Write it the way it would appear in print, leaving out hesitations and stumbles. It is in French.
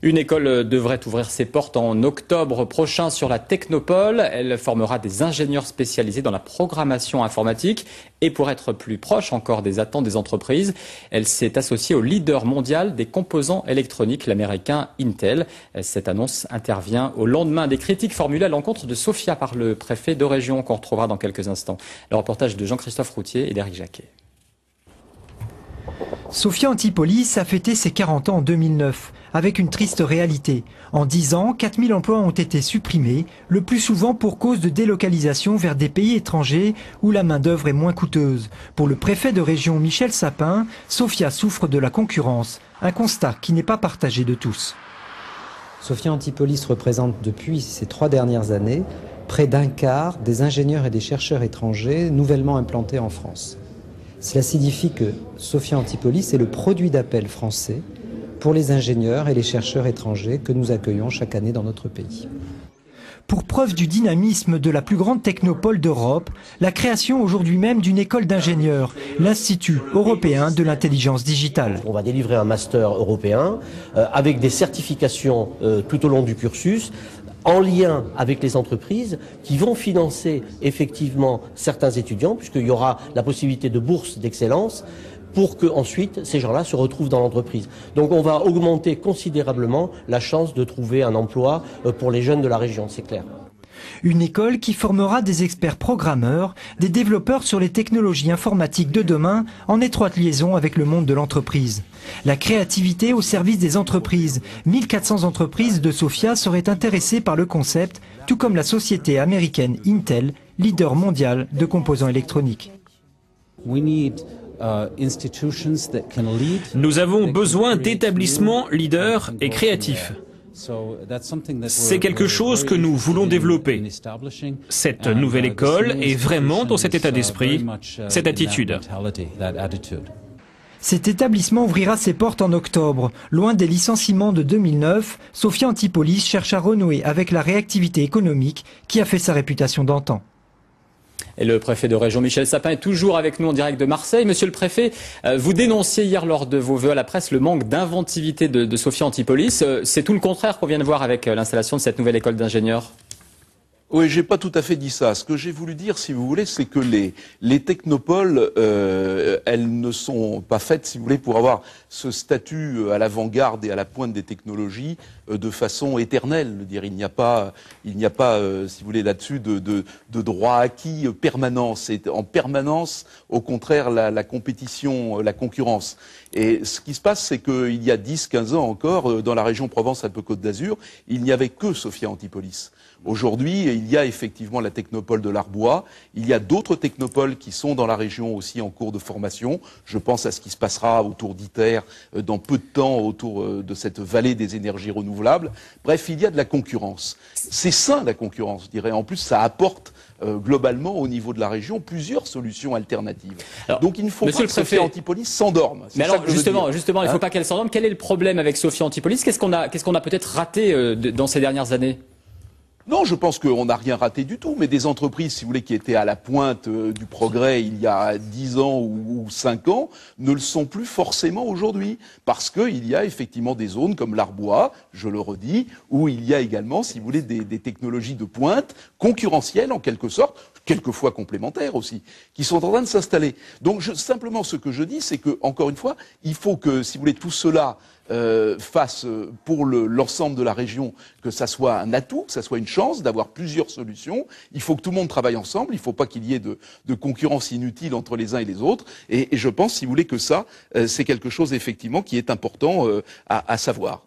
Une école devrait ouvrir ses portes en octobre prochain sur la Technopole. Elle formera des ingénieurs spécialisés dans la programmation informatique. Et pour être plus proche encore des attentes des entreprises, elle s'est associée au leader mondial des composants électroniques, l'américain Intel. Cette annonce intervient au lendemain des critiques formulées à l'encontre de Sofia par le préfet de région qu'on retrouvera dans quelques instants. Le reportage de Jean-Christophe Routier et d'Éric Jacquet. Sofia Antipolis a fêté ses 40 ans en 2009, avec une triste réalité. En 10 ans, 4000 emplois ont été supprimés, le plus souvent pour cause de délocalisation vers des pays étrangers où la main-d'œuvre est moins coûteuse. Pour le préfet de région Michel Sapin, Sofia souffre de la concurrence, un constat qui n'est pas partagé de tous. Sofia Antipolis représente depuis ces 3 dernières années près d'un quart des ingénieurs et des chercheurs étrangers nouvellement implantés en France. Cela signifie que Sofia Antipolis est le produit d'appel français pour les ingénieurs et les chercheurs étrangers que nous accueillons chaque année dans notre pays. Pour preuve du dynamisme de la plus grande technopole d'Europe, la création aujourd'hui même d'une école d'ingénieurs, l'Institut européen de l'intelligence digitale. On va délivrer un master européen avec des certifications tout au long du cursus, en lien avec les entreprises qui vont financer effectivement certains étudiants, puisqu'il y aura la possibilité de bourse d'excellence pour que ensuite ces gens-là se retrouvent dans l'entreprise. Donc on va augmenter considérablement la chance de trouver un emploi pour les jeunes de la région, c'est clair. Une école qui formera des experts programmeurs, des développeurs sur les technologies informatiques de demain en étroite liaison avec le monde de l'entreprise. La créativité au service des entreprises. 1400 entreprises de Sofia seraient intéressées par le concept, tout comme la société américaine Intel, leader mondial de composants électroniques. Nous avons besoin d'établissements leaders et créatifs. C'est quelque chose que nous voulons développer. Cette nouvelle école est vraiment dans cet état d'esprit, cette attitude. Cet établissement ouvrira ses portes en octobre. Loin des licenciements de 2009, Sofia Antipolis cherche à renouer avec la réactivité économique qui a fait sa réputation d'antan. Et le préfet de région Michel Sapin est toujours avec nous en direct de Marseille. Monsieur le préfet, vous dénonciez hier lors de vos vœux à la presse le manque d'inventivité de Sofia Antipolis. C'est tout le contraire qu'on vient de voir avec l'installation de cette nouvelle école d'ingénieurs. Oui, j'ai pas tout à fait dit ça. Ce que j'ai voulu dire, si vous voulez, c'est que les technopoles, elles ne sont pas faites, si vous voulez, pour avoir ce statut à l'avant-garde et à la pointe des technologies de façon éternelle. Il n'y a pas, si vous voulez, là-dessus de droit acquis permanent. C'est en permanence, au contraire, la compétition, la concurrence. Et ce qui se passe, c'est qu'il y a 10, 15 ans encore, dans la région Provence-Alpes-Côte d'Azur, il n'y avait que Sofia Antipolis. Aujourd'hui, il y a effectivement la technopole de l'Arbois. Il y a d'autres technopoles qui sont dans la région aussi en cours de formation. Je pense à ce qui se passera autour d'ITER dans peu de temps, autour de cette vallée des énergies renouvelables. Bref, il y a de la concurrence. C'est sain, la concurrence, je dirais. En plus, ça apporte globalement au niveau de la région plusieurs solutions alternatives. Alors, donc il ne faut pas que Sofia Antipolis s'endorme. Mais alors justement, il ne faut pas qu'elle s'endorme. Quel est le problème avec Sofia Antipolis? Qu'est-ce qu'on a peut-être raté dans ces dernières années? Non, je pense qu'on n'a rien raté du tout, mais des entreprises, si vous voulez, qui étaient à la pointe du progrès il y a 10 ans ou 5 ans, ne le sont plus forcément aujourd'hui. Parce qu'il y a effectivement des zones comme l'Arbois, je le redis, où il y a également, si vous voulez, des technologies de pointe, concurrentielles en quelque sorte, quelquefois complémentaires aussi, qui sont en train de s'installer. Donc simplement ce que je dis, c'est que, encore une fois, il faut que, si vous voulez, tout cela fasse pour l'ensemble de la région que ça soit un atout, que ça soit une chance d'avoir plusieurs solutions. Il faut que tout le monde travaille ensemble, il ne faut pas qu'il y ait de concurrence inutile entre les uns et les autres. Et je pense, si vous voulez, que ça, c'est quelque chose effectivement qui est important à savoir.